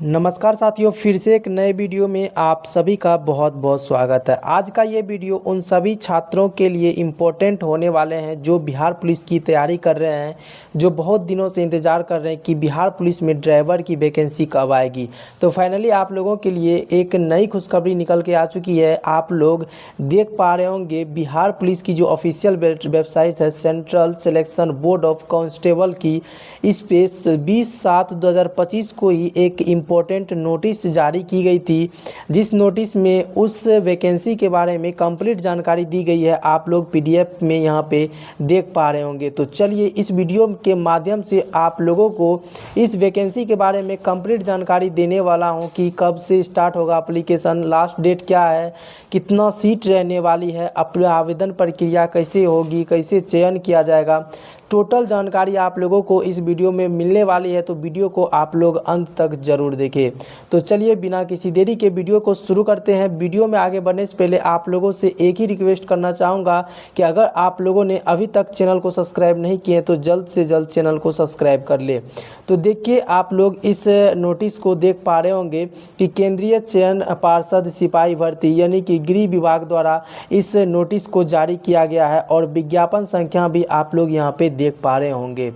नमस्कार साथियों, फिर से एक नए वीडियो में आप सभी का बहुत बहुत स्वागत है। आज का ये वीडियो उन सभी छात्रों के लिए इम्पोर्टेंट होने वाले हैं जो बिहार पुलिस की तैयारी कर रहे हैं, जो बहुत दिनों से इंतज़ार कर रहे हैं कि बिहार पुलिस में ड्राइवर की वैकेंसी कब आएगी। तो फाइनली आप लोगों के लिए एक नई खुशखबरी निकल के आ चुकी है। आप लोग देख पा रहे होंगे बिहार पुलिस की जो ऑफिशियल वेबसाइट है central selection board of constable की, इस पे 20/7/2025 को ही एक इम्पोर्टेंट नोटिस जारी की गई थी, जिस नोटिस में उस वैकेंसी के बारे में कंप्लीट जानकारी दी गई है। आप लोग पीडीएफ में यहाँ पे देख पा रहे होंगे। तो चलिए इस वीडियो के माध्यम से आप लोगों को इस वैकेंसी के बारे में कंप्लीट जानकारी देने वाला हूँ कि कब से स्टार्ट होगा एप्लीकेशन, लास्ट डेट क्या है, कितना सीट रहने वाली है, आवेदन प्रक्रिया कैसे होगी, कैसे चयन किया जाएगा। टोटल जानकारी आप लोगों को इस वीडियो में मिलने वाली है, तो वीडियो को आप लोग अंत तक ज़रूर देखें। तो चलिए बिना किसी देरी के वीडियो को शुरू करते हैं। वीडियो में आगे बढ़ने से पहले आप लोगों से एक ही रिक्वेस्ट करना चाहूँगा कि अगर आप लोगों ने अभी तक चैनल को सब्सक्राइब नहीं किए तो जल्द से जल्द चैनल को सब्सक्राइब कर ले। तो देखिए आप लोग इस नोटिस को देख पा रहे होंगे कि केंद्रीय चयन पार्षद सिपाही भर्ती यानी कि गृह विभाग द्वारा इस नोटिस को जारी किया गया है और विज्ञापन संख्या भी आप लोग यहाँ पे देख पा रहे होंगे।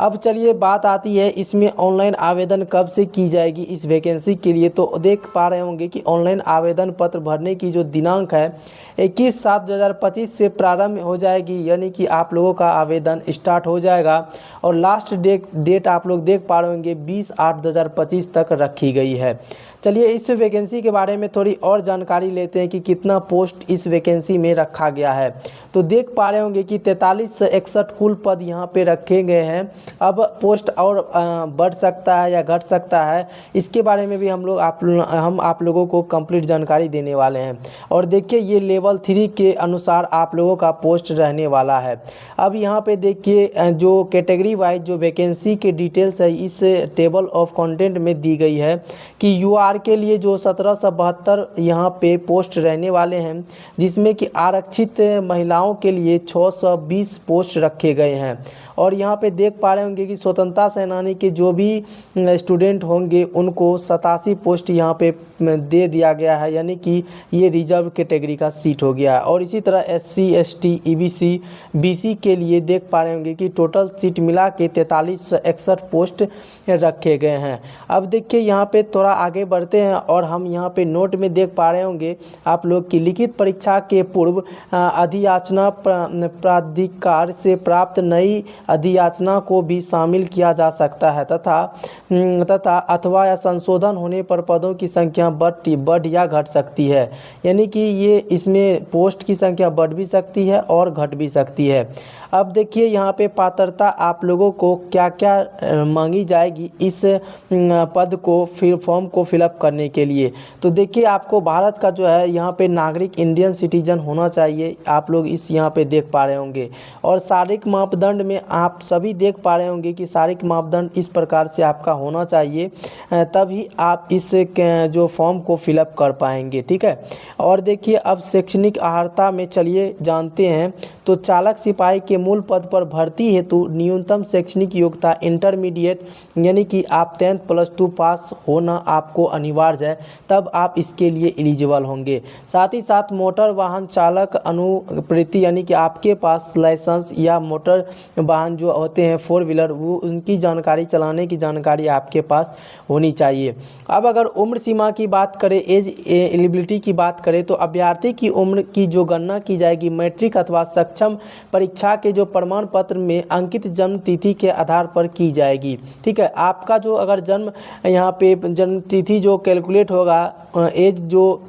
अब चलिए बात आती है इसमें ऑनलाइन आवेदन कब से की जाएगी इस वैकेंसी के लिए। तो देख पा रहे होंगे कि ऑनलाइन आवेदन पत्र भरने की जो दिनांक है 21/7/2025 से प्रारंभ हो जाएगी, यानी कि आप लोगों का आवेदन स्टार्ट हो जाएगा और लास्ट डेट आप लोग देख पा रहे होंगे 20/8/2025 तक रखी गई है। चलिए इस वैकेंसी के बारे में थोड़ी और जानकारी लेते हैं कि कितना पोस्ट इस वैकेंसी में रखा गया है। तो देख पा रहे होंगे कि 43 से 61 कुल पद यहाँ पे रखे गए हैं। अब पोस्ट और बढ़ सकता है या घट सकता है, इसके बारे में भी हम आप लोगों को कंप्लीट जानकारी देने वाले हैं। और देखिए ये लेवल 3 के अनुसार आप लोगों का पोस्ट रहने वाला है। अब यहाँ पे देखिए जो कैटेगरी वाइज जो वैकेंसी के डिटेल्स है इस टेबल ऑफ कंटेंट में दी गई है कि यूआर के लिए जो 1772 यहाँ पे पोस्ट रहने वाले हैं, जिसमें कि आरक्षित महिलाओं के लिए 620 पोस्ट रखे गए हैं। और यहाँ पे देख पा रहे होंगे कि स्वतंत्रता सेनानी के जो भी स्टूडेंट होंगे उनको 87 पोस्ट यहाँ पे दे दिया गया है, यानी कि ये रिजर्व कैटेगरी का सीट हो गया है। और इसी तरह SC ST EBC BC के लिए देख पा रहे होंगे कि टोटल सीट मिला के 43 से 61 पोस्ट रखे गए हैं। अब देखिए यहाँ पे थोड़ा आगे बढ़ते हैं और हम यहाँ पे नोट में देख पा रहे होंगे आप लोग की लिखित परीक्षा के पूर्व अधियाचना प्राधिकार से प्राप्त नई अधियाचना को भी शामिल किया जा सकता है तथा अथवा या संशोधन होने पर पदों की संख्या बढ़ या घट सकती है, यानी कि ये इसमें पोस्ट की संख्या बढ़ भी सकती है और घट भी सकती है। अब देखिए यहाँ पे पात्रता आप लोगों को क्या क्या मांगी जाएगी इस पद को फॉर्म को फिलअप करने के लिए। तो देखिए आपको भारत का जो है यहाँ पे नागरिक इंडियन सिटीजन होना चाहिए, आप लोग इस यहाँ पे देख पा रहे होंगे। और शारीरिक मापदंड में आप सभी देख पा रहे होंगे कि शारीरिक मापदंड इस प्रकार से आपका होना चाहिए, तभी आप इस जो फॉर्म को फिलअप कर पाएंगे, ठीक है। और देखिए अब शैक्षणिक अर्हता में चलिए जानते हैं। तो चालक सिपाही के मूल पद पर भर्ती हेतु न्यूनतम शैक्षणिक योग्यता इंटरमीडिएट यानी कि आप 10+2 पास होना आपको अनिवार्य है, तब आप इसके लिए एलिजिबल होंगे। साथ ही साथ मोटर वाहन चालक अनुवृत्ति यानी कि आपके पास लाइसेंस या मोटर वाहन जो होते हैं 4 व्हीलर, वो उनकी जानकारी, चलाने की जानकारी आपके पास होनी चाहिए। अब अगर उम्र सीमा की बात करें, एज एलिजिबिलिटी की बात करें, तो अभ्यर्थी की उम्र की जो गणना की जाएगी मैट्रिक अथवा सक्षम परीक्षा के जो प्रमाण पत्र में अंकित जन्म तिथि के आधार पर की जाएगी, ठीक है। आपका जो अगर जन्म यहाँ पे जन्म तिथि जो कैलकुलेट होगा, एज जो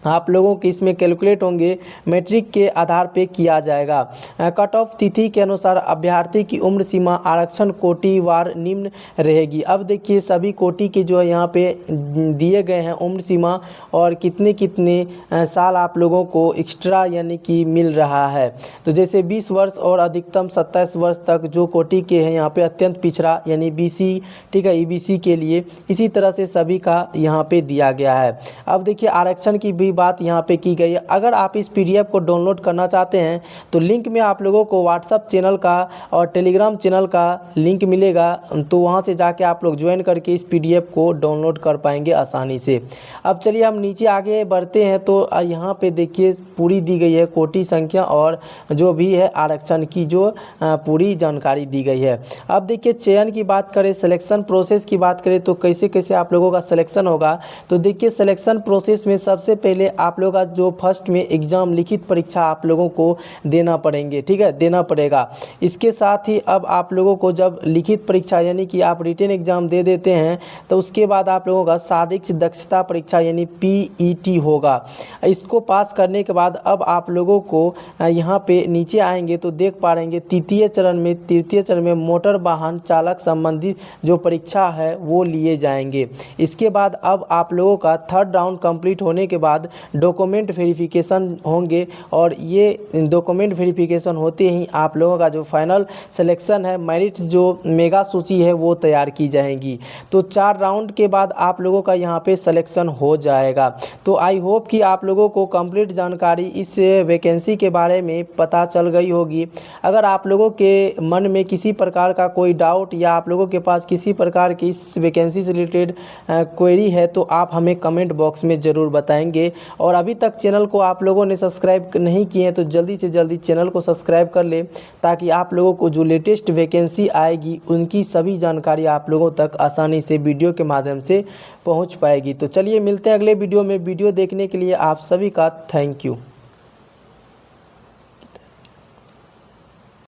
आप लोगों के इसमें कैलकुलेट होंगे मैट्रिक के आधार पे किया जाएगा। कट ऑफ तिथि के अनुसार अभ्यर्थी की उम्र सीमा आरक्षण कोटिवार निम्न रहेगी। अब देखिए सभी कोटि के जो है यहाँ पे दिए गए हैं उम्र सीमा और कितने कितने साल आप लोगों को एक्स्ट्रा यानी कि मिल रहा है। तो जैसे 20 वर्ष और अधिकतम 27 वर्ष तक जो कोटि के हैं यहाँ पे अत्यंत पिछड़ा यानी BC, ठीक है, EBC के लिए इसी तरह से सभी का यहाँ पे दिया गया है। अब देखिए आरक्षण की भी पूरी बात यहाँ पे की गई है। अगर आप इस PDF को डाउनलोड करना चाहते हैं तो लिंक में आप लोगों को व्हाट्सअप चैनल का और टेलीग्राम चैनल का लिंक मिलेगा, तो वहाँ से जाके आप लोग ज्वाइन करके इस PDF को डाउनलोड कर पाएंगे आसानी से। अब चलिए हम नीचे आगे बढ़ते हैं। तो यहाँ पे देखिए पूरी दी गई है कोटि संख्या और जो भी है आरक्षण की जो पूरी जानकारी दी गई है। अब देखिए चयन की बात करें, सिलेक्शन प्रोसेस की बात करें तो कैसे कैसे आप लोगों का सिलेक्शन होगा। तो देखिए सिलेक्शन प्रोसेस में सबसे पहले आप लोगों का जो फर्स्ट में एग्ज़ाम लिखित परीक्षा आप लोगों को देना पड़ेंगे, ठीक है, देना पड़ेगा। इसके साथ ही अब आप लोगों को जब लिखित परीक्षा यानी कि आप रिटन एग्ज़ाम दे देते हैं तो उसके बाद आप लोगों का शारीरिक दक्षता परीक्षा यानी PET होगा। इसको पास करने के बाद अब आप लोगों को यहाँ पे नीचे आएंगे तो देख पा रहेंगे तृतीय चरण में मोटर वाहन चालक संबंधी जो परीक्षा है वो लिए जाएंगे। इसके बाद अब आप लोगों का थर्ड राउंड कंप्लीट होने के बाद डॉक्यूमेंट वेरिफिकेशन होंगे और ये डॉक्यूमेंट वेरिफिकेशन होते ही आप लोगों का जो फाइनल सिलेक्शन है, मेरिट जो मेगा सूची है वो तैयार की जाएगी। तो 4 राउंड के बाद आप लोगों का यहाँ पे सिलेक्शन हो जाएगा। तो आई होप कि आप लोगों को कंप्लीट जानकारी इस वैकेंसी के बारे में पता चल गई होगी। अगर आप लोगों के मन में किसी प्रकार का कोई डाउट या आप लोगों के पास किसी प्रकार की इस वैकेंसी से रिलेटेड क्वेरी है तो आप हमें कमेंट बॉक्स में ज़रूर बताएंगे। और अभी तक चैनल को आप लोगों ने सब्सक्राइब नहीं किए हैं तो जल्दी से जल्दी चैनल को सब्सक्राइब कर ले ताकि आप लोगों को जो लेटेस्ट वैकेंसी आएगी उनकी सभी जानकारी आप लोगों तक आसानी से वीडियो के माध्यम से पहुंच पाएगी। तो चलिए मिलते हैं अगले वीडियो में। वीडियो देखने के लिए आप सभी का थैंक यू।